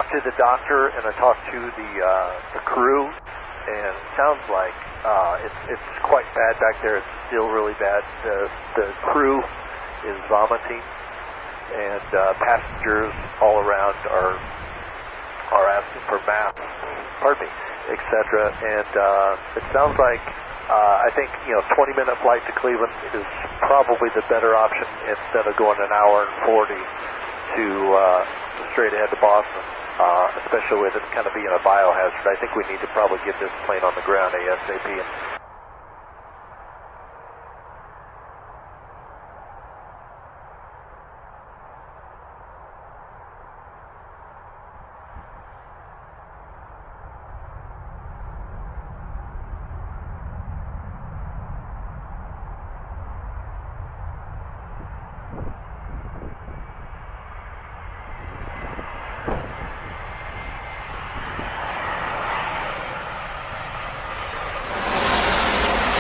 To the doctor, and I talked to the crew, and it sounds like it's quite bad back there. It's still really bad. The crew is vomiting, and passengers all around are asking for masks, etc. And it sounds like I think 20-minute flight to Cleveland is probably the better option instead of going an hour and 40 to straight ahead to Boston. Especially with it kind of being a biohazard. I think we need to probably get this plane on the ground ASAP.